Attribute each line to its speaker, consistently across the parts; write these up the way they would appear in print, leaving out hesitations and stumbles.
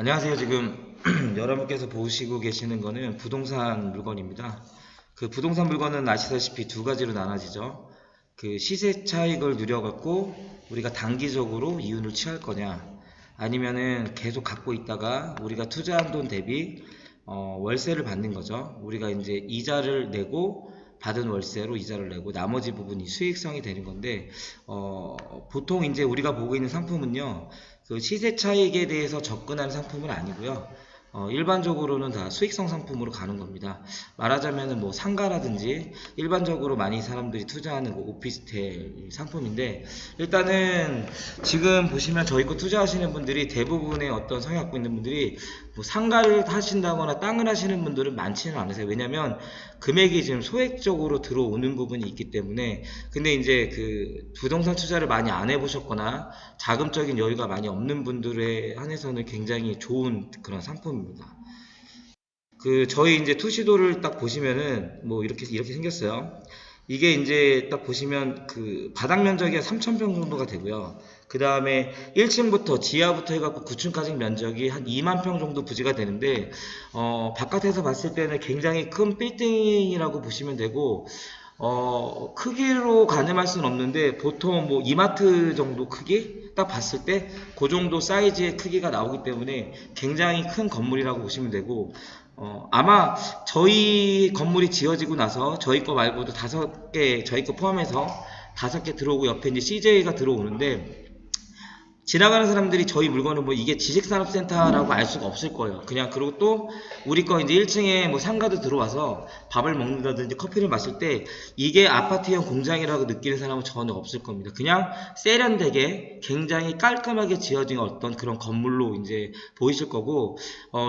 Speaker 1: 안녕하세요. 지금 여러분께서 보시고 계시는 거는 부동산 물건입니다. 그 부동산 물건은 아시다시피 두 가지로 나눠지죠. 그 시세 차익을 누려갖고 우리가 단기적으로 이윤을 취할 거냐, 아니면은 계속 갖고 있다가 우리가 투자한 돈 대비 월세를 받는 거죠. 우리가 이제 이자를 내고 받은 월세로 이자를 내고 나머지 부분이 수익성이 되는 건데, 보통 이제 우리가 보고 있는 상품은요, 그 시세 차익에 대해서 접근하는 상품은 아니고요. 일반적으로는 다 수익성 상품으로 가는 겁니다. 말하자면은 뭐 상가라든지 일반적으로 많이 사람들이 투자하는 그 오피스텔 상품인데, 일단은 지금 보시면 저희 거 투자하시는 분들이 대부분의 어떤 성향 갖고 있는 분들이 뭐 상가를 하신다거나 땅을 하시는 분들은 많지는 않으세요. 왜냐면 금액이 지금 소액적으로 들어오는 부분이 있기 때문에. 근데 이제 그 부동산 투자를 많이 안 해보셨거나 자금적인 여유가 많이 없는 분들에 한해서는 굉장히 좋은 그런 상품입니다. 그 저희 이제 투시도를 딱 보시면은 뭐 이렇게 생겼어요. 이게 이제 딱 보시면 그 바닥 면적이 한 3,000평 정도가 되고요. 그 다음에 1층부터 지하부터 해갖고 9층까지 면적이 한 2만 평 정도 부지가 되는데, 바깥에서 봤을 때는 굉장히 큰 빌딩이라고 보시면 되고, 크기로 가늠할 수는 없는데 보통 뭐 이마트 정도 크기 딱 봤을 때 그 정도 사이즈의 크기가 나오기 때문에 굉장히 큰 건물이라고 보시면 되고, 아마 저희 건물이 지어지고 나서 저희 거 말고도 5개, 저희 거 포함해서 5개 들어오고 옆에 이제 CJ가 들어오는데, 지나가는 사람들이 저희 물건을 뭐 이게 지식산업센터라고 알 수가 없을 거예요. 그냥. 그리고 또 우리 거 이제 1층에 뭐 상가도 들어와서 밥을 먹는다든지 커피를 마실 때 이게 아파트형 공장이라고 느끼는 사람은 전혀 없을 겁니다. 그냥 세련되게 굉장히 깔끔하게 지어진 어떤 그런 건물로 이제 보이실 거고,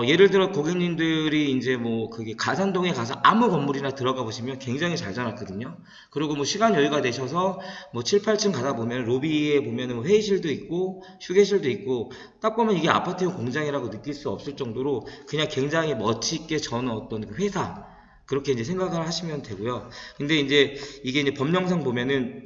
Speaker 1: 예를 들어 고객님들이 이제 뭐 그게 가산동에 가서 아무 건물이나 들어가 보시면 굉장히 잘 자랐거든요. 그리고 뭐 시간 여유가 되셔서 뭐 7, 8층 가다 보면 로비에 보면은 뭐 회의실도 있고 휴게실도 있고, 딱 보면 이게 아파트형 공장이라고 느낄 수 없을 정도로 그냥 굉장히 멋지게 저는 어떤 그 회사, 그렇게 이제 생각을 하시면 되고요. 근데 이제 이게 이제 법령상 보면은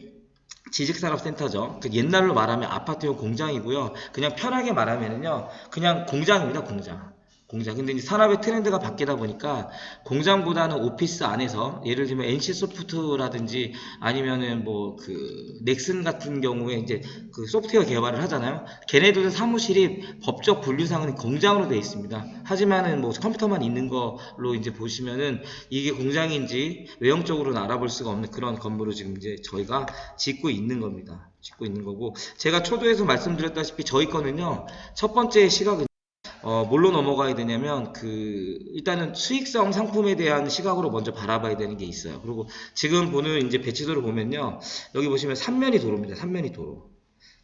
Speaker 1: 지식산업센터죠. 그 옛날로 말하면 아파트용 공장이고요. 그냥 편하게 말하면은요, 그냥 공장입니다, 공장. 공장. 근데 이제 산업의 트렌드가 바뀌다 보니까 공장보다는 오피스 안에서, 예를 들면 NC소프트라든지 아니면은 뭐 그 넥슨 같은 경우에 이제 그 소프트웨어 개발을 하잖아요. 걔네들은 사무실이 법적 분류상은 공장으로 되어 있습니다. 하지만은 뭐 컴퓨터만 있는 걸로 이제 보시면은 이게 공장인지 외형적으로는 알아볼 수가 없는 그런 건물을 지금 이제 저희가 짓고 있는 겁니다. 짓고 있는 거고, 제가 초도에서 말씀드렸다시피 저희 거는요, 첫 번째 시각은 뭘로 넘어가야 되냐면, 일단은 수익성 상품에 대한 시각으로 먼저 바라봐야 되는 게 있어요. 그리고 지금 보는 이제 배치도를 보면요, 여기 보시면 3면이 도로입니다. 3면이 도로.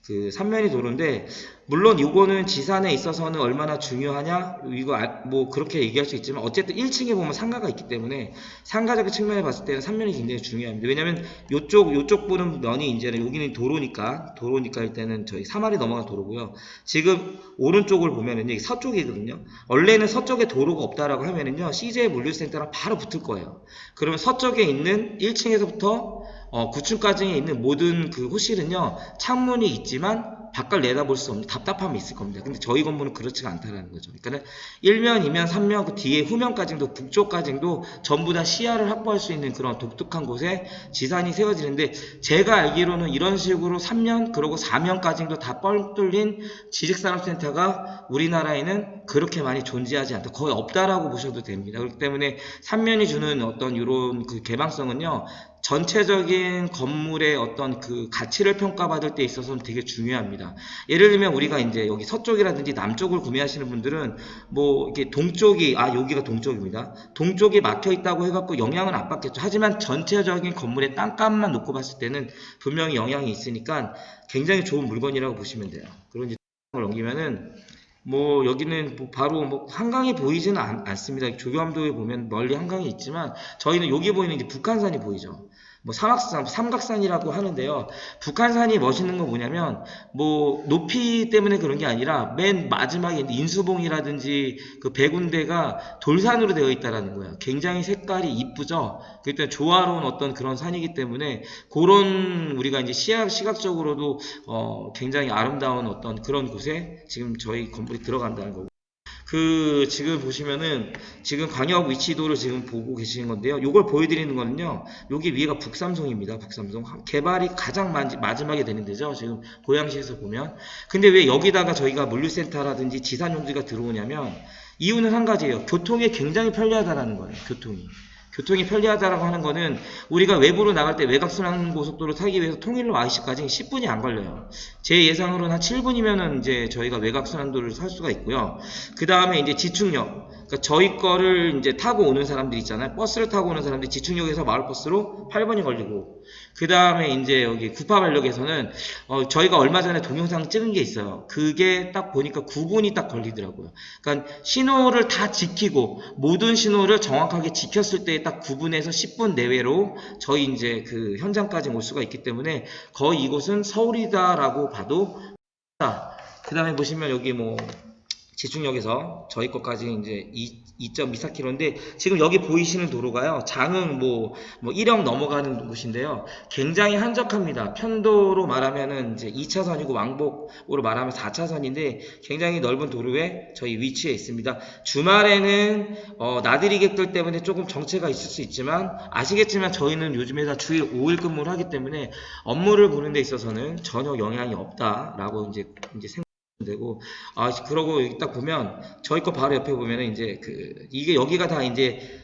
Speaker 1: 그 3면이 도로인데, 물론 이거는 지산에 있어서는 얼마나 중요하냐, 이거 뭐 그렇게 얘기할 수 있지만, 어쨌든 1층에 보면 상가가 있기 때문에 상가적인 측면에 봤을 때는 3면이 굉장히 중요합니다. 왜냐면 요쪽 보는 면이 이제는, 여기는 도로니까 일단은 저희 3할이 넘어간 도로고요. 지금 오른쪽을 보면은요, 서쪽이거든요. 원래는 서쪽에 도로가 없다라고 하면은요, CJ 물류센터랑 바로 붙을 거예요. 그러면 서쪽에 있는 1층에서부터 9층까지 있는 모든 그 호실은요, 창문이 있지만 밖을 내다볼 수 없는 답답함이 있을 겁니다. 근데 저희 건물은 그렇지가 않다라는 거죠. 그러니까 1면, 2면, 3면, 그 뒤에 후면까지도, 북쪽까지도 전부 다 시야를 확보할 수 있는 그런 독특한 곳에 지산이 세워지는데, 제가 알기로는 이런 식으로 3면, 그리고 4면까지도 다 뻥 뚫린 지식산업센터가 우리나라에는 그렇게 많이 존재하지 않다. 거의 없다라고 보셔도 됩니다. 그렇기 때문에 3면이 주는 어떤 이런 그 개방성은요, 전체적인 건물의 어떤 그 가치를 평가받을 때 있어서는 되게 중요합니다. 예를 들면 우리가 이제 여기 서쪽이라든지 남쪽을 구매하시는 분들은 뭐 이렇게 동쪽이, 여기가 동쪽입니다. 동쪽이 막혀 있다고 해갖고 영향은 안 받겠죠. 하지만 전체적인 건물의 땅값만 놓고 봤을 때는 분명히 영향이 있으니까 굉장히 좋은 물건이라고 보시면 돼요. 그리고 이제 을 넘기면은, 뭐 여기는 뭐 바로 뭐 한강이 보이지는 않습니다. 조교암도에 보면 멀리 한강이 있지만, 저희는 여기 보이는 이제 북한산이 보이죠. 뭐 삼각산이라고 하는데요. 북한산이 멋있는 건 뭐냐면, 뭐 높이 때문에 그런 게 아니라 맨 마지막에 인수봉이라든지 그 배군대가 돌산으로 되어 있다라는 거예요. 굉장히 색깔이 이쁘죠. 그때 조화로운 어떤 그런 산이기 때문에, 그런 우리가 이제 시각적으로도 굉장히 아름다운 어떤 그런 곳에 지금 저희 건물이 들어간다는 거고. 지금 보시면은 지금 광역 위치도를 지금 보고 계시는 건데요. 요걸 보여드리는 거는요. 여기 위에가 북삼성입니다. 북삼성. 개발이 가장 마지막에 되는 데죠. 지금 고양시에서 보면. 근데 왜 여기다가 저희가 물류센터라든지 지산용지가 들어오냐면 이유는 한 가지예요. 교통이 굉장히 편리하다라는 거예요. 교통이 편리하다라고 하는 거는 우리가 외부로 나갈 때 외곽순환고속도로 타기 위해서 통일로 IC까지 10분이 안 걸려요. 제 예상으로는 한 7분이면은 이제 저희가 외곽순환도를 살 수가 있고요. 그 다음에 이제 지축역. 그러니까 저희 거를 이제 타고 오는 사람들 있잖아요. 버스를 타고 오는 사람들이 지축역에서 마을버스로 8분이 걸리고. 그 다음에 이제 여기 구파발역에서는 저희가 얼마 전에 동영상 찍은 게 있어요. 그게 딱 보니까 9분이 딱 걸리더라고요. 그러니까 신호를 다 지키고 모든 신호를 정확하게 지켰을 때 딱 9분에서 10분 내외로 저희 이제 그 현장까지 올 수가 있기 때문에 거의 이곳은 서울이다라고 봐도 그 다음에 보시면 여기 뭐 지축역에서 저희 것까지 이제 2.24km인데 지금 여기 보이시는 도로가요. 장흥 뭐 1억 넘어가는 곳인데요. 굉장히 한적합니다. 편도로 말하면은 이제 2차선이고 왕복으로 말하면 4차선인데 굉장히 넓은 도로에 저희 위치해 있습니다. 주말에는 나들이 객들 때문에 조금 정체가 있을 수 있지만 아시겠지만 저희는 요즘에 다 주일 5일 근무를 하기 때문에 업무를 보는 데 있어서는 전혀 영향이 없다라고 이제 되고 그러고 딱 보면 저희 거 바로 옆에 보면은 이제 이게 여기가 다 이제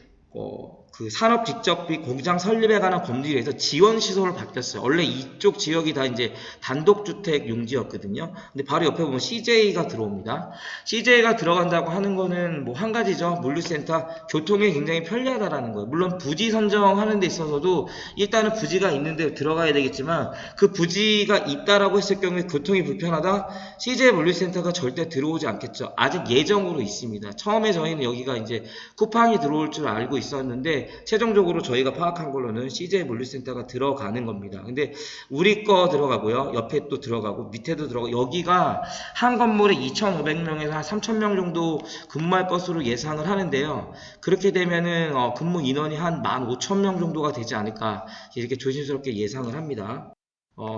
Speaker 1: 그 산업 직접비 공장 설립에 관한 법률에서 지원 시설로 바뀌었어요. 원래 이쪽 지역이 다 이제 단독주택 용지였거든요. 근데 바로 옆에 보면 CJ가 들어옵니다. CJ가 들어간다고 하는 거는 뭐 한 가지죠. 물류센터 교통이 굉장히 편리하다라는 거예요. 물론 부지 선정하는 데 있어서도 일단은 부지가 있는데 들어가야 되겠지만 그 부지가 있다라고 했을 경우에 교통이 불편하다. CJ 물류센터가 절대 들어오지 않겠죠. 아직 예정으로 있습니다. 처음에 저희는 여기가 이제 쿠팡이 들어올 줄 알고 있었는데 최종적으로 저희가 파악한 걸로는 CJ 물류센터가 들어가는 겁니다. 근데 우리 거 들어가고요. 옆에 또 들어가고 밑에도 들어가고 여기가 한 건물에 2,500명에서 한 3,000명 정도 근무할 것으로 예상을 하는데요. 그렇게 되면은 근무 인원이 한 15,000명 정도가 되지 않을까 이렇게 조심스럽게 예상을 합니다.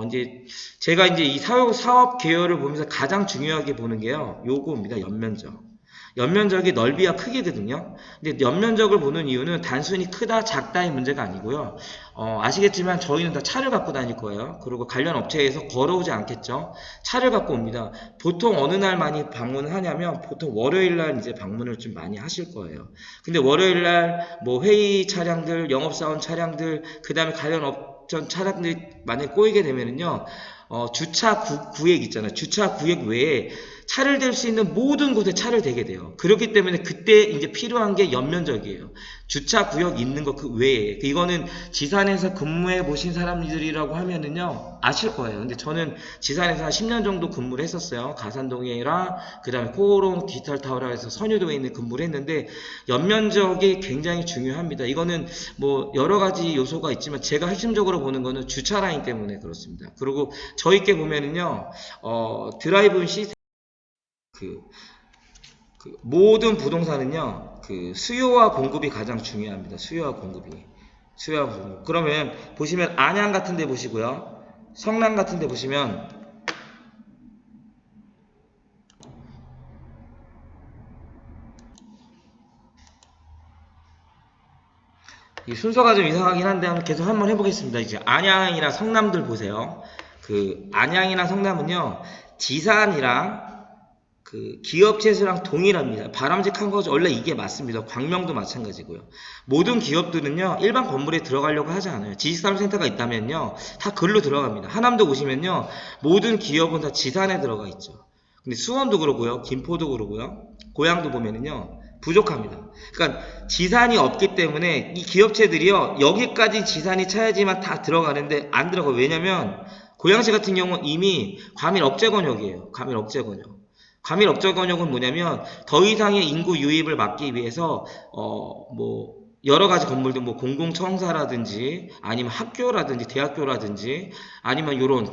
Speaker 1: 이제 제가 이제 이 사업 계열을 보면서 가장 중요하게 보는 게요. 요거입니다. 연면적. 연면적이 넓이와 크기거든요. 근데 연면적을 보는 이유는 단순히 크다 작다의 문제가 아니고요. 아시겠지만 저희는 다 차를 갖고 다닐 거예요. 그리고 관련 업체에서 걸어오지 않겠죠. 차를 갖고 옵니다. 보통 어느 날 많이 방문을 하냐면 보통 월요일 날 이제 방문을 좀 많이 하실 거예요. 근데 월요일 날 뭐 회의 차량들, 영업사원 차량들, 그 다음에 관련 업체 차량들이 만약에 꼬이게 되면은요. 주차 구역 있잖아요. 주차 구역 외에 차를 댈 수 있는 모든 곳에 차를 대게 돼요. 그렇기 때문에 그때 이제 필요한 게 연면적이에요. 주차 구역 있는 거 그 외에. 이거는 지산에서 근무해 보신 사람들이라고 하면은요, 아실 거예요. 근데 저는 지산에서 한 10년 정도 근무를 했었어요. 가산동이랑, 그 다음에 코오롱 디지털 타워라 해서 선유도에 있는 근무를 했는데, 연면적이 굉장히 중요합니다. 이거는 뭐 여러 가지 요소가 있지만 제가 핵심적으로 보는 거는 주차 라인 때문에 그렇습니다. 그리고 저희께 보면은요, 드라이브인 시스템, 모든 부동산은요, 수요와 공급이 가장 중요합니다. 수요와 공급. 그러면 보시면 안양 같은 데 보시고요. 성남 같은 데 보시면 이 순서가 좀 이상하긴 한데 계속 한번 해보겠습니다. 이제 안양이나 성남들 보세요. 안양이나 성남은요, 지산이랑 기업체수랑 동일합니다. 바람직한 거죠. 원래 이게 맞습니다. 광명도 마찬가지고요. 모든 기업들은요, 일반 건물에 들어가려고 하지 않아요. 지식산업센터가 있다면요, 다 글로 들어갑니다. 하남도 보시면요, 모든 기업은 다 지산에 들어가 있죠. 근데 수원도 그러고요, 김포도 그러고요, 고양도 보면은요, 부족합니다. 그러니까 지산이 없기 때문에 이 기업체들이요, 여기까지 지산이 차야지만 다 들어가는데 안 들어가요. 왜냐면 고양시 같은 경우는 이미 과밀 억제 권역이에요. 과밀 억제 권역. 과밀 억제 권역은 뭐냐면 더 이상의 인구 유입을 막기 위해서 뭐 여러 가지 건물들, 뭐 공공청사라든지 아니면 학교라든지 대학교라든지 아니면 요런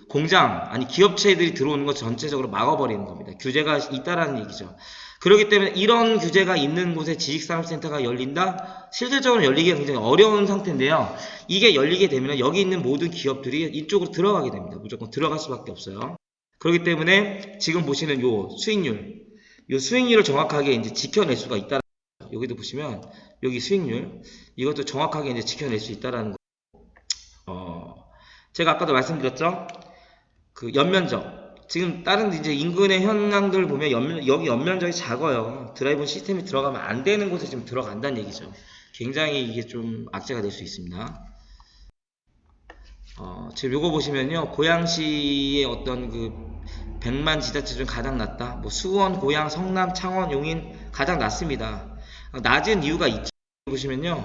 Speaker 1: 공장 아니 기업체들이 들어오는 것 전체적으로 막아버리는 겁니다. 규제가 있다라는 얘기죠. 그렇기 때문에 이런 규제가 있는 곳에 지식산업센터가 열린다? 실질적으로 열리기가 굉장히 어려운 상태인데요. 이게 열리게 되면 여기 있는 모든 기업들이 이쪽으로 들어가게 됩니다. 무조건 들어갈 수밖에 없어요. 그렇기 때문에 지금 보시는 요 수익률, 이 수익률을 정확하게 이제 지켜낼 수가 있다. 여기도 보시면 여기 수익률 이것도 정확하게 이제 지켜낼 수 있다라는 거. 제가 아까도 말씀드렸죠. 그 연면적. 지금 다른 이제 인근의 현황들 보면 여기 연면적이 작아요. 드라이브 시스템이 들어가면 안 되는 곳에 지금 들어간다는 얘기죠. 굉장히 이게 좀 악재가 될 수 있습니다. 지금 요거 보시면요. 고양시의 어떤 그 100만 지자체 중 가장 낮다. 뭐 수원, 고양, 성남, 창원, 용인 가장 낮습니다. 낮은 이유가 있죠. 보시면요.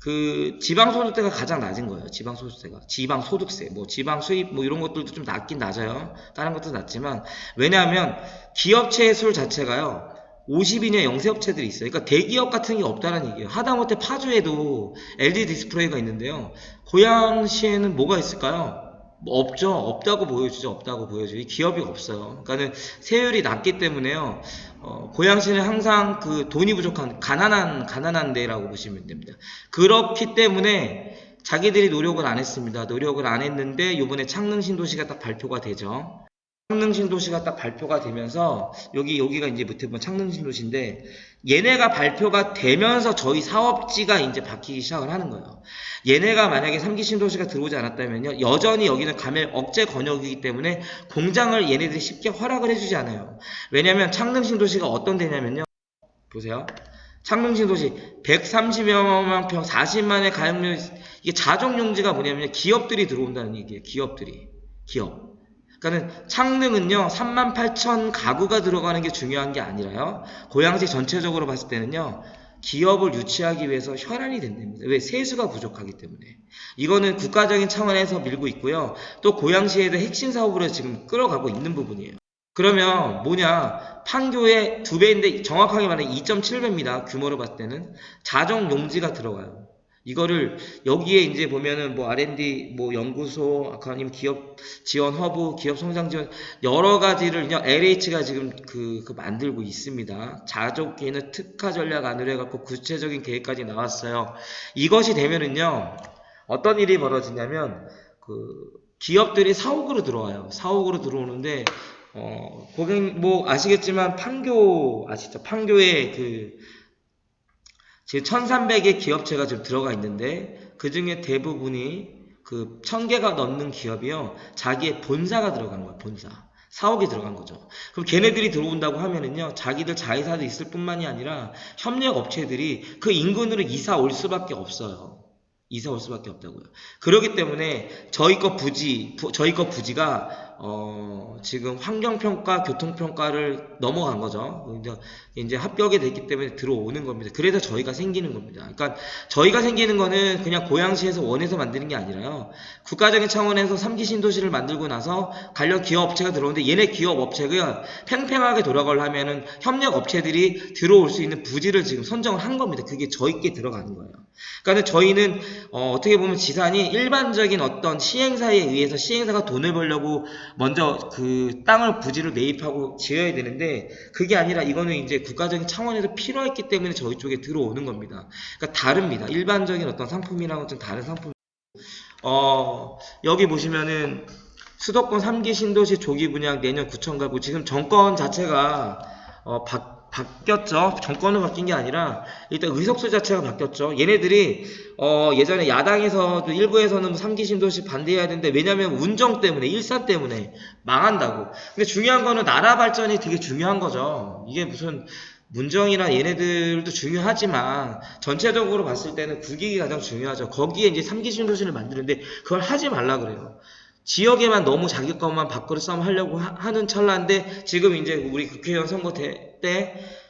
Speaker 1: 그 지방소득세가 가장 낮은 거예요. 지방소득세가. 지방소득세, 뭐 지방수입 뭐 이런 것들도 좀 낮긴 낮아요. 다른 것도 낮지만 왜냐하면 기업체 수 자체가요. 50인의 영세업체들이 있어요. 그러니까 대기업 같은 게 없다는 얘기예요. 하다못해 파주에도 LG 디스플레이가 있는데요. 고양시에는 뭐가 있을까요? 뭐 없죠. 없다고 보여주죠. 없다고 보여줘요. 기업이 없어요. 그러니까는 세율이 낮기 때문에요. 고양시는 항상 그 돈이 부족한 가난한 데라고 보시면 됩니다. 그렇기 때문에 자기들이 노력을 안 했습니다. 노력을 안 했는데 요번에 창릉신도시가 딱 발표가 되죠. 창릉신도시가 딱 발표가 되면서 여기가 이제 밑에 보면 창릉신도시인데 얘네가 발표가 되면서 저희 사업지가 이제 바뀌기 시작을 하는 거예요. 얘네가 만약에 3기 신도시가 들어오지 않았다면요 여전히 여기는 감액 억제 권역이기 때문에 공장을 얘네들이 쉽게 허락을 해주지 않아요. 왜냐면 창릉신도시가 어떤 데냐면요 보세요. 창릉신도시 130여만 평 40만의 가용률 이게 자족용지가 뭐냐면 기업들이 들어온다는 얘기예요. 기업. 그러니까는 창릉은요 38,000 가구가 들어가는 게 중요한 게 아니라요 고양시 전체적으로 봤을 때는요 기업을 유치하기 위해서 혈안이 된답니다. 왜? 세수가 부족하기 때문에. 이거는 국가적인 차원에서 밀고 있고요. 또 고양시에 대해 핵심 사업으로 지금 끌어가고 있는 부분이에요. 그러면 뭐냐 판교의 2배인데 정확하게 말하면 2.7배입니다. 규모로 봤을 때는 자정 용지가 들어가요. 이거를 여기에 이제 보면은 뭐 R&D 뭐 연구소 아니면 기업 지원 허브 기업 성장 지원 여러 가지를 그냥 LH가 지금 그 만들고 있습니다. 자족계는 특화 전략 안으로 해갖고 구체적인 계획까지 나왔어요. 이것이 되면은요 어떤 일이 벌어지냐면 그 기업들이 사옥으로 들어와요. 사옥으로 들어오는데 고객 뭐 아시겠지만 판교 아시죠? 판교에 지금 1300의 기업체가 지금 들어가 있는데 그 중에 대부분이 그 1000개가 넘는 기업이요. 자기의 본사가 들어간 거예요. 본사. 사옥이 들어간 거죠. 그럼 걔네들이 들어온다고 하면은요. 자기들 자회사도 있을 뿐만이 아니라 협력 업체들이 그 인근으로 이사 올 수밖에 없어요. 이사 올 수밖에 없다고요. 그렇기 때문에 저희 거 부지가 지금 환경평가, 교통평가를 넘어간 거죠. 이제 합격이 됐기 때문에 들어오는 겁니다. 그래서 저희가 생기는 겁니다. 그러니까 저희가 생기는 거는 그냥 고양시에서 원해서 만드는 게 아니라요. 국가적인 차원에서 3기 신도시를 만들고 나서 관련 기업 업체가 들어오는데 얘네 기업 업체가 팽팽하게 돌아가려면은 협력 업체들이 들어올 수 있는 부지를 지금 선정을 한 겁니다. 그게 저희께 들어가는 거예요. 그러니까 저희는 어떻게 보면 지산이 일반적인 어떤 시행사에 의해서 시행사가 돈을 벌려고 먼저 그 땅을 부지를 매입하고 지어야 되는데 그게 아니라 이거는 이제 국가적인 차원에서 필요했기 때문에 저희 쪽에 들어오는 겁니다. 그러니까 다릅니다. 일반적인 어떤 상품이랑은 좀 다른 상품. 여기 보시면은 수도권 3기 신도시 조기 분양 내년 9천 가구 지금 정권 자체가 바뀌었죠. 정권은 바뀐 게 아니라 일단 의석수 자체가 바뀌었죠. 얘네들이 예전에 야당에서도 일부에서는 3기 신도시 반대해야 되는데 왜냐면 운정 때문에 일산 때문에 망한다고. 근데 중요한 거는 나라 발전이 되게 중요한 거죠. 이게 무슨 문정이나 얘네들도 중요하지만 전체적으로 봤을 때는 국익이 가장 중요하죠. 거기에 이제 3기 신도시를 만드는데 그걸 하지 말라 그래요. 지역에만 너무 자기 것만 밖으로 싸움하려고 하는 찰나인데 지금 이제 우리 국회의원 선거 때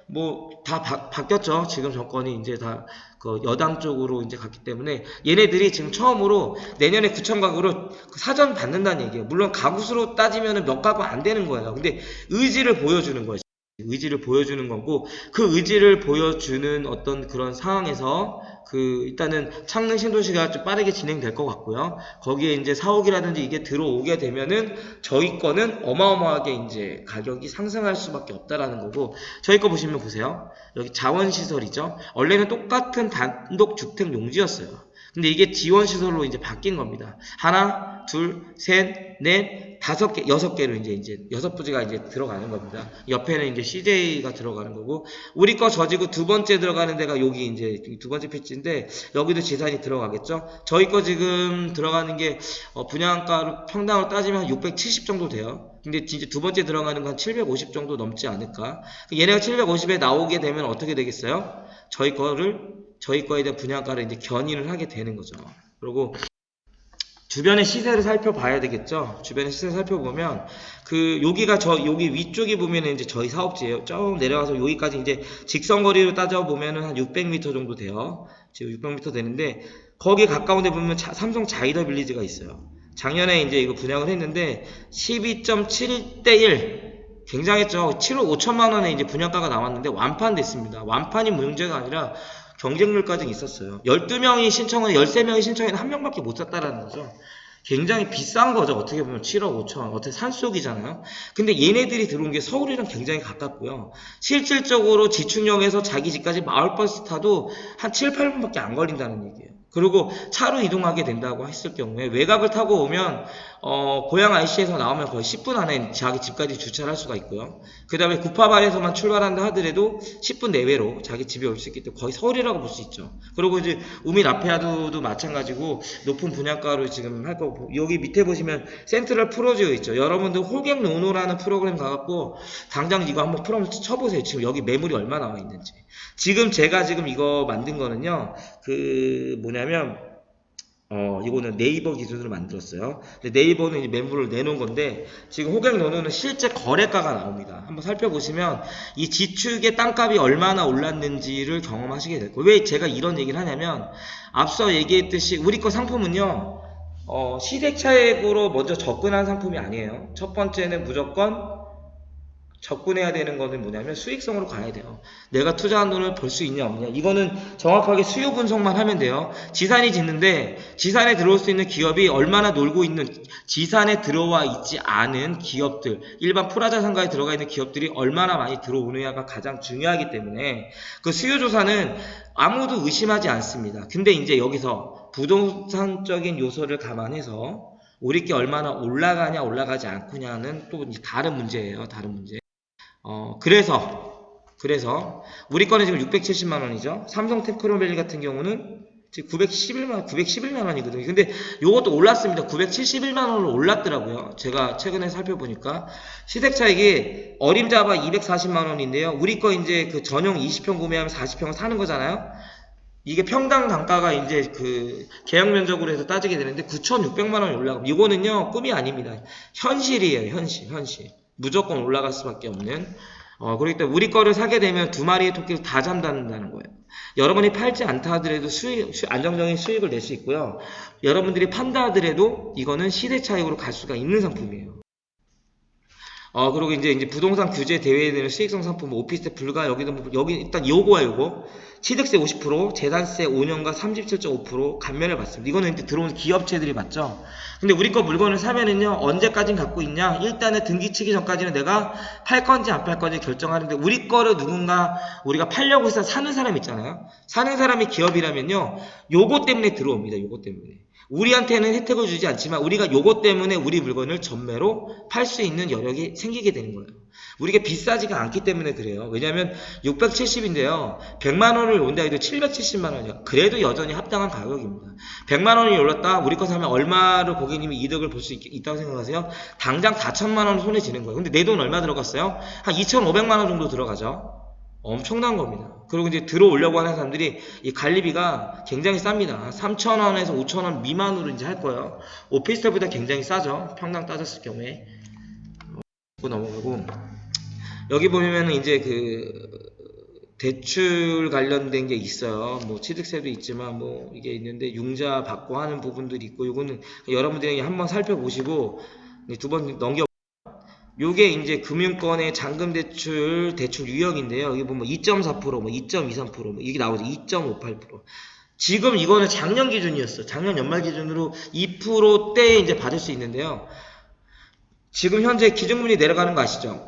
Speaker 1: 뭐 다 바뀌었죠. 지금 정권이 이제 다 그 여당 쪽으로 이제 갔기 때문에 얘네들이 지금 처음으로 내년에 9천 가구로 사전 받는다는 얘기예요. 물론 가구 수로 따지면 몇 가구 안 되는 거예요. 근데 의지를 보여주는 거예요. 의지를 보여주는 거고 그 의지를 보여주는 어떤 그런 상황에서 일단은 창릉 신도시가 좀 빠르게 진행될 것 같고요. 거기에 이제 사옥이라든지 이게 들어오게 되면은 저희 거는 어마어마하게 이제 가격이 상승할 수밖에 없다라는 거고 저희 거 보시면 보세요. 여기 자원시설이죠. 원래는 똑같은 단독 주택 용지였어요. 근데 이게 지원시설로 이제 바뀐 겁니다. 하나, 둘, 셋, 넷, 5개, 6개로 이제 6부지가 이제 들어가는 겁니다. 옆에는 이제 CJ가 들어가는 거고, 우리 거 저지구 두 번째 들어가는 데가 여기 이제 두 번째 패치인데, 여기도 지산이 들어가겠죠? 저희 거 지금 들어가는 게, 분양가로, 평당으로 따지면 한 670 정도 돼요. 근데 진짜 두 번째 들어가는 건 한 750 정도 넘지 않을까? 얘네가 750에 나오게 되면 어떻게 되겠어요? 저희 거에 대한 분양가를 이제 견인을 하게 되는 거죠. 그리고 주변의 시세를 살펴봐야 되겠죠. 주변의 시세를 살펴보면 여기가 여기 위쪽에 보면은 이제 저희 사업지예요. 쭉 내려가서 여기까지 이제 직선거리로 따져 보면은 한 600m 정도 돼요. 지금 600m 되는데 거기에 가까운 데 보면 삼성 자이더 빌리지가 있어요. 작년에 이제 이거 분양을 했는데 12.7대 1 굉장했죠. 7억 5천만 원에 이제 분양가가 나왔는데 완판됐습니다. 완판이 문제가 아니라 경쟁률까지 있었어요. 12명이 신청을 13명이 신청했는데 1명밖에 못 샀다라는 거죠. 굉장히 비싼 거죠. 어떻게 보면 7억 5천 어떻게 산속이잖아요. 근데 얘네들이 들어온 게 서울이랑 굉장히 가깝고요. 실질적으로 지춘역에서 자기 집까지 마을버스 타도 한 7, 8분밖에 안 걸린다는 얘기예요. 그리고 차로 이동하게 된다고 했을 경우에 외곽을 타고 오면 고양 IC에서 나오면 거의 10분 안에 자기 집까지 주차를 할 수가 있고요. 그 다음에 구파발에서만 출발한다 하더라도 10분 내외로 자기 집에 올 수 있기 때문에 거의 서울이라고 볼 수 있죠. 그리고 이제 우민 아페아도도 마찬가지고 높은 분양가로 지금 할 거고, 여기 밑에 보시면 센트럴 프로지오 있죠. 여러분들 호갱 노노라는 프로그램 가갖고 당장 이거 한번 프로그램 쳐보세요. 지금 여기 매물이 얼마 나와 있는지. 지금 제가 지금 이거 만든 거는요, 이거는 네이버 기준으로 만들었어요. 근데 네이버는 이제 매물을 내놓은 건데, 지금 호갱노노는 실제 거래가가 나옵니다. 한번 살펴보시면, 이 지축의 땅값이 얼마나 올랐는지를 경험하시게 될 거예요. 왜 제가 이런 얘기를 하냐면, 앞서 얘기했듯이, 우리 거 상품은요, 시세 차익으로 먼저 접근한 상품이 아니에요. 첫 번째는 무조건 접근해야 되는 거는 뭐냐면 수익성으로 가야 돼요. 내가 투자한 돈을 벌 수 있냐 없냐, 이거는 정확하게 수요 분석만 하면 돼요. 지산이 짓는데 지산에 들어올 수 있는 기업이 얼마나 놀고 있는, 지산에 들어와 있지 않은 기업들, 일반 프라자산가에 들어가 있는 기업들이 얼마나 많이 들어오느냐가 가장 중요하기 때문에 그 수요 조사는 아무도 의심하지 않습니다. 근데 이제 여기서 부동산적인 요소를 감안해서 우리 게 얼마나 올라가냐 올라가지 않느냐는 또 다른 문제예요. 다른 문제. 그래서 우리 거는 지금 670만 원이죠. 삼성 테크노밸리 같은 경우는 지금 911만 원이거든요. 근데 요것도 올랐습니다. 971만 원으로 올랐더라고요. 제가 최근에 살펴보니까 시세 차익이 어림잡아 240만 원인데요. 우리 거 이제 그 전용 20평 구매하면 40평을 사는 거잖아요. 이게 평당 단가가 이제 그 계약 면적으로 해서 따지게 되는데 9,600만 원이 올라가고, 이거는요 꿈이 아닙니다. 현실이에요. 현실. 무조건 올라갈 수밖에 없는. 그렇기 때문에 우리 거를 사게 되면 두 마리의 토끼를 다 잡는다는 거예요. 여러분이 팔지 않다 하더라도 안정적인 수익을 낼 수 있고요. 여러분들이 판다 하더라도 이거는 시세 차익으로 갈 수가 있는 상품이에요. 그리고 이제 부동산 규제 대회에 대한 수익성 상품, 오피스텔 불가, 여기 일단 요거 취득세 50%, 재산세 5년과 37.5% 감면을 받습니다. 이거는 이제 들어온 기업체들이 받죠. 근데 우리 거 물건을 사면은요, 언제까지 갖고 있냐? 일단은 등기 치기 전까지는 내가 팔 건지 안 팔 건지 결정하는데, 우리 거를 우리가 팔려고 해서 사는 사람 있잖아요. 사는 사람이 기업이라면요, 요거 때문에 들어옵니다. 요거 때문에. 우리한테는 혜택을 주지 않지만 우리가 요것 때문에 우리 물건을 전매로 팔 수 있는 여력이 생기게 되는 거예요. 우리가 비싸지가 않기 때문에 그래요. 왜냐하면 670인데요. 100만 원을 온다 해도 770만 원이요. 그래도 여전히 합당한 가격입니다. 100만 원이 올랐다. 우리 거 사면 얼마를 고객님이 이득을 볼 수 있다고 생각하세요? 당장 4천만 원 손에 쥐는 거예요. 근데 내 돈 얼마 들어갔어요? 한 2,500만 원 정도 들어가죠. 엄청난 겁니다. 그리고 이제 들어오려고 하는 사람들이 이 관리비가 굉장히 쌉니다. 3,000원에서 5,000원 미만으로 이제 할 거예요. 오피스텔보다 굉장히 싸죠. 평당 따졌을 경우에. 넘어가고, 여기 보면은 이제 대출 관련된 게 있어요. 뭐 취득세도 있지만 뭐 이게 있는데 융자 받고 하는 부분들이 있고, 요거는 여러분들이 한번 살펴보시고 두 번 넘겨. 요게 이제 금융권의 잔금대출 대출 유형인데요. 여기 보면 2.4%, 뭐 2.23%, 뭐 이게 나오죠. 2.58%. 지금 이거는 작년 기준이었어. 작년 연말 기준으로 2%대 이제 받을 수 있는데요. 지금 현재 기준금리 내려가는 거 아시죠?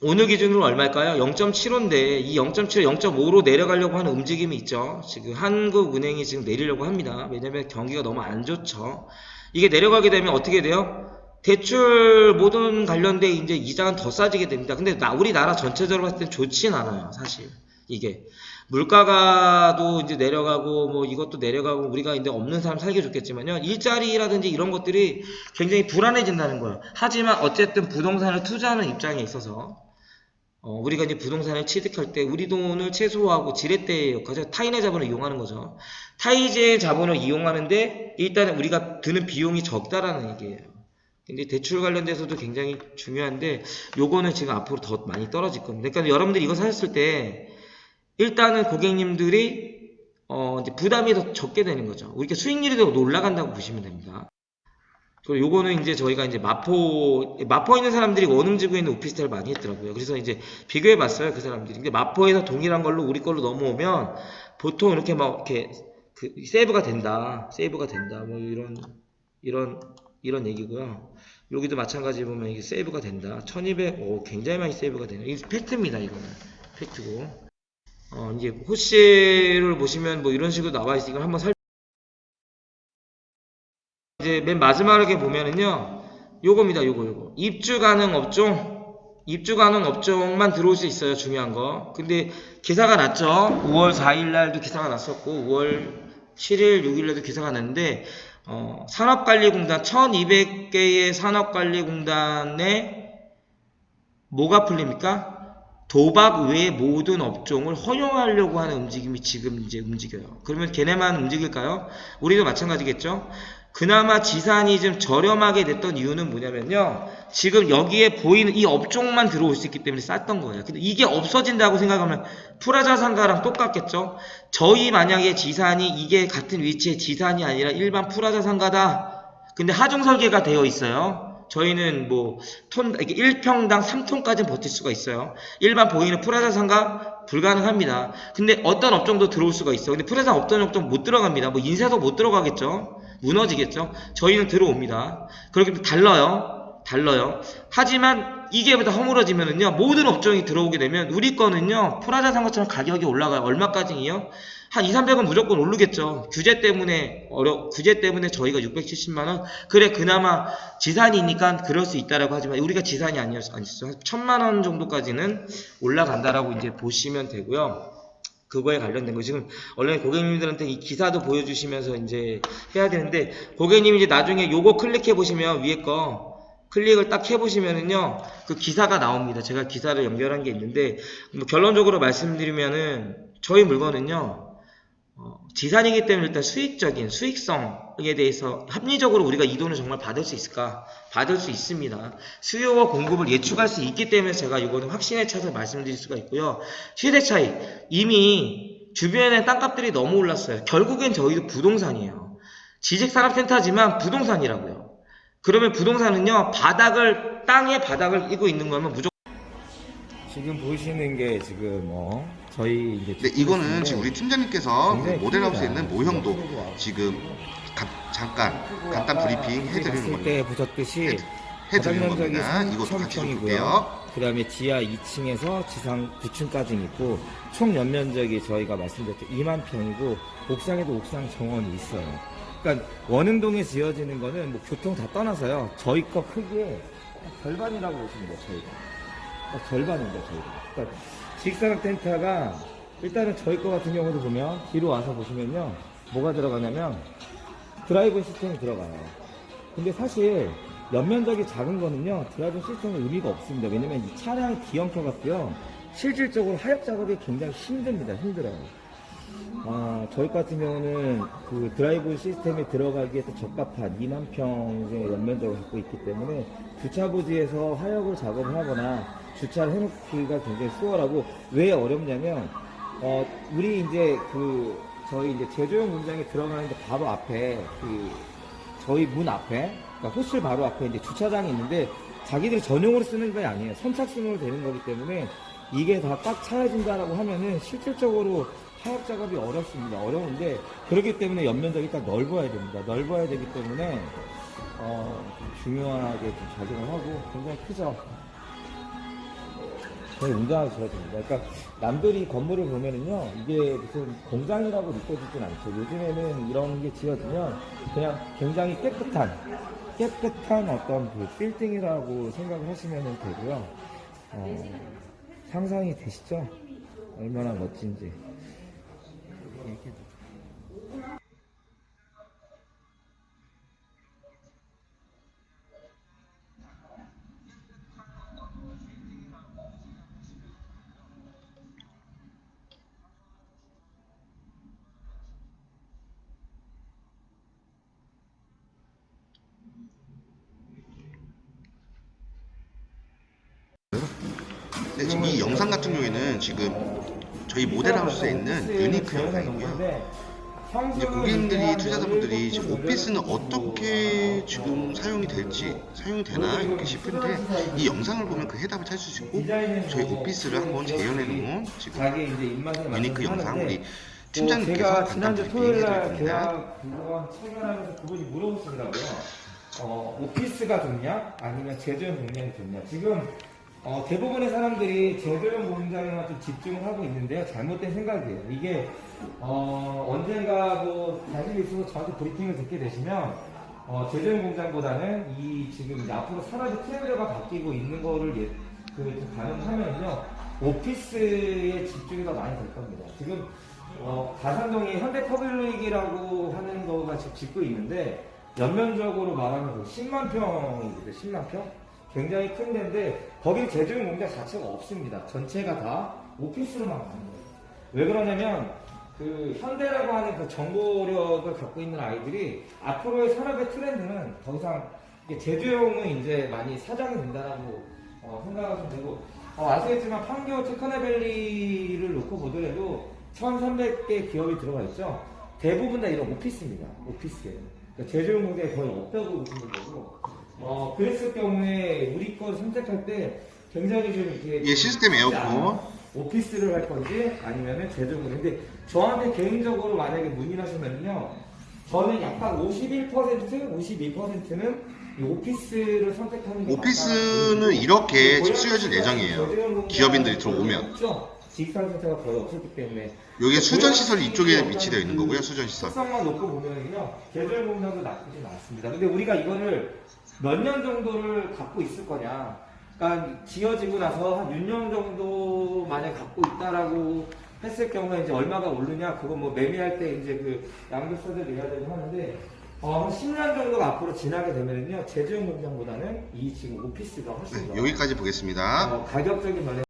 Speaker 1: 오늘 기준으로 얼마일까요? 0.75인데 이 0.7, 0.5로 내려가려고 하는 움직임이 있죠. 지금 한국은행이 지금 내리려고 합니다. 왜냐면 경기가 너무 안 좋죠. 이게 내려가게 되면 어떻게 돼요? 대출 모든 관련돼 이제 이자는 더 싸지게 됩니다. 근데 우리나라 전체적으로 봤을 땐 좋진 않아요, 사실. 이게 물가가도 이제 내려가고 뭐 이것도 내려가고 우리가 이제 없는 사람 살기 좋겠지만요, 일자리라든지 이런 것들이 굉장히 불안해진다는 거예요. 하지만 어쨌든 부동산을 투자하는 입장에 있어서 우리가 이제 부동산을 취득할 때 우리 돈을 최소화하고 지렛대의 역할을 타인의 자본을 이용하는 거죠. 타인의 자본을 이용하는데 일단은 우리가 드는 비용이 적다라는 얘기예요. 근데 대출 관련돼서도 굉장히 중요한데 요거는 지금 앞으로 더 많이 떨어질 겁니다. 그러니까 여러분들이 이거 사셨을 때 일단은 고객님들이 이제 부담이 더 적게 되는 거죠. 우리가 수익률이 더 올라간다고 보시면 됩니다. 그리고 요거는 이제 저희가 이제 마포 있는 사람들이 원흥지구에 있는 오피스텔을 많이 했더라고요. 그래서 이제 비교해 봤어요, 그 사람들이. 근데 마포에서 동일한 걸로 우리 걸로 넘어오면 보통 이렇게 막 이렇게 세이브가 된다, 뭐 이런 얘기고요. 여기도 마찬가지 보면 이게 세이브가 된다. 1200, 굉장히 많이 세이브가 되네. 이게 팩트입니다, 이거는. 팩트고. 이제 호실을 보시면 뭐 이런 식으로 나와 있으니까 한번 이제 맨 마지막에 보면은요, 요겁니다, 요거. 입주 가능 업종만 들어올 수 있어요, 중요한 거. 근데 기사가 났죠. 5월 4일 날도 기사가 났었고, 5월 7일, 6일 날도 기사가 났는데, 산업관리공단, 1200개의 산업관리공단에 뭐가 풀립니까? 도박 외 모든 업종을 허용하려고 하는 움직임이 지금 이제 움직여요. 그러면 걔네만 움직일까요? 우리도 마찬가지겠죠? 그나마 지산이 좀 저렴하게 됐던 이유는 뭐냐면요, 지금 여기에 보이는 이 업종만 들어올 수 있기 때문에 쌌던 거예요. 근데 이게 없어진다고 생각하면 프라자 상가랑 똑같겠죠? 저희 만약에 지산이 이게 같은 위치의 지산이 아니라 일반 프라자 상가다. 근데 하중 설계가 되어 있어요. 저희는 뭐 이게 1평당 3톤까지는 버틸 수가 있어요. 일반 보이는 프라자 상가 불가능합니다. 근데 어떤 업종도 들어올 수가 있어. 근데 프라자 어떤 업종 못 들어갑니다. 뭐 인쇄소 못 들어가겠죠. 무너지겠죠. 저희는 들어옵니다. 그렇게 달라요. 하지만 이게 다 허물어지면은요, 모든 업종이 들어오게 되면 우리 거는요, 프라자 상가처럼 가격이 올라가요. 얼마까지요? 한 200~300원 무조건 오르겠죠. 규제 때문에 저희가 670만원. 그래, 그나마 지산이니까 그럴 수 있다라고 하지만 우리가 지산이 아니었어. 1000만원 정도까지는 올라간다라고 이제 보시면 되고요. 그거에 관련된 거 지금 원래 고객님들한테 이 기사도 보여주시면서 이제 해야 되는데, 고객님이 이제 나중에 요거 클릭해 보시면 위에 거 클릭을 딱 해보시면은요, 그 기사가 나옵니다. 제가 기사를 연결한 게 있는데, 뭐 결론적으로 말씀드리면은 저희 물건은요, 지산이기 때문에 일단 수익적인 수익성에 대해서 합리적으로 우리가 이 돈을 정말 받을 수 있을까? 받을 수 있습니다. 수요와 공급을 예측할 수 있기 때문에 제가 이거는 확신에 차서 말씀드릴 수가 있고요. 시세 차이, 이미 주변에 땅값들이 너무 올랐어요. 결국엔 저희도 부동산이에요. 지식산업센터지만 부동산이라고요. 그러면 부동산은요, 땅에 바닥을 끼고 있는 거면 무조건. 지금 보시는 게 지금 저희 이제
Speaker 2: 네, 이거는 지금 우리 팀장님께서 모델하우스에 있는 모형도 지금 잠깐 간단 브리핑 해드리는 겁니다.
Speaker 1: 때 보셨듯이
Speaker 2: 해드리는 겁니다. 이것도 같이 좀 볼게요.
Speaker 1: 그 다음에 지하 2층에서 지상 9층까지 있고, 총 연면적이 저희가 말씀드렸죠, 2만 평이고, 옥상에도 옥상 정원이 있어요. 그러니까 원흥동에 지어지는 거는 뭐 교통 다 떠나서요, 저희 거 크기의 절반이라고 보시면 돼요. 저희가 절반입니다. 저희가. 그러니까 직사각 텐트가 일단은 저희 거 같은 경우도 보면 뒤로 와서 보시면요, 뭐가 들어가냐면 드라이브 시스템이 들어가요. 근데 사실 연면적이 작은 거는요, 드라이브 시스템에 의미가 없습니다. 왜냐면 이 차량이 기형켜 같고요, 실질적으로 하역 작업이 굉장히 힘들어요. 저희 같은 경우는 그 드라이브 시스템에 들어가기에 또 적합한 2만 평의 연면적을 갖고 있기 때문에 주차 부지에서 하역을 작업을 하거나 주차를 해놓기가 굉장히 수월하고, 왜 어렵냐면 우리 이제 저희 이제 제조용 공장에 들어가는데 바로 앞에 저희 문 앞에, 그러니까 호실 바로 앞에 이제 주차장이 있는데 자기들이 전용으로 쓰는 게 아니에요. 선착순으로 되는 거기 때문에 이게 다 꽉 차야진다라고 하면은 실질적으로 하역 작업이 어려운데, 그렇기 때문에 연면적이 딱 넓어야 됩니다. 넓어야 되기 때문에 중요하게 좀 작용을 하고 굉장히 크죠.
Speaker 3: 그냥 웅장하셔야 됩니다. 그러니까 남들이 건물을 보면은요, 이게 무슨 공장이라고 느껴지진 않죠. 요즘에는 이런 게 지어지면 그냥 굉장히 깨끗한 어떤 그 빌딩이라고 생각을 하시면 되고요. 상상이 되시죠? 얼마나 멋진지.
Speaker 2: 네, 지금 이 영상 같은 경우에는 지금 저희 모델하우스에 있는 유니크 영상이고요. 이제 고객님들이, 투자자분들이 지금 오피스는 어떻게 지금 사용이 될지, 사용이 되나 이렇게 싶은데, 이 영상을 보면 그 해답을 찾을 수 있고, 저희 오피스를 한번 재현해 놓은 지금 유니크 영상 우리 팀장님께서
Speaker 3: 제가
Speaker 2: 간단
Speaker 3: 지난주
Speaker 2: 브리핑
Speaker 3: 토요일
Speaker 2: 해드릴
Speaker 3: 날
Speaker 2: 겁니다.
Speaker 3: 계약 물건 체결하면서 그분이 물어보시더라고요. 오피스가 좋냐? 아니면 제조용 공장이 좋냐? 지금 대부분의 사람들이 제조용 공장에만 좀 집중을 하고 있는데요. 잘못된 생각이에요. 이게 언젠가 뭐 관심이 있어서 저한테 브리핑을 듣게 되시면 제조용 공장보다는 이 지금 이제 앞으로 산업의 트렌드가 바뀌고 있는 거를 가능하면요, 오피스에 집중이 더 많이 될 겁니다. 지금 가산동이 현대퍼블릭이라고 하는 거가 지금 짓고 있는데, 연면적으로 말하면 10만 평이거든요. 10만 평? 굉장히 큰 데인데, 거기 제조용 공장 자체가 없습니다. 전체가 다 오피스로만 가는 거예요. 왜 그러냐면, 그 현대라고 하는 그 정보력을 갖고 있는 아이들이 앞으로의 산업의 트렌드는 더 이상 이게 제조용은 이제 많이 사장이 된다고 생각하시면 되고, 아시겠지만 판교 테크노밸리를 놓고 보더라도 1,300개 기업이 들어가 있죠. 대부분 다 이런 오피스입니다. 오피스예요. 그러니까 제조용 공장이 거의 없다고 보시면 되고, 그랬을 경우에 우리 걸 선택할 때 굉장히 좀 이렇게
Speaker 2: 예, 시스템 에어컨.
Speaker 3: 오피스를 할 건지 아니면은 제조용. 근데 저한테 개인적으로 만약에 문의를 하시면요, 저는 약간 51%, 52%는 이 오피스를 선택하는 게
Speaker 2: 오피스는
Speaker 3: 맞다.
Speaker 2: 이렇게
Speaker 3: 고양
Speaker 2: 쓰여질 예정이에요.
Speaker 3: 제조용 공장은
Speaker 2: 기업인들이 들어오면.
Speaker 3: 없죠. 지식산 상태가 거의 없었기 때문에.
Speaker 2: 여기에 수전 시설이 이쪽에 위치되어 있는 거고요. 수전 시설.
Speaker 3: 특성만 놓고 보면요, 제조용 공장도 나쁘진 않습니다. 근데 우리가 이거를 몇 년 정도를 갖고 있을 거냐? 그러니까 지어지고 나서 한 6년 정도 만약 갖고 있다라고 했을 경우에 이제 얼마가 오르냐? 그거 뭐 매매할 때 이제 그 양도세를 내야 되고 하는데, 한 10년 정도가 앞으로 지나게 되면요, 제조용 공장보다는 이 지금 오피스가 훨씬 더
Speaker 2: 여기까지 보겠습니다.
Speaker 3: 가격적인 면에서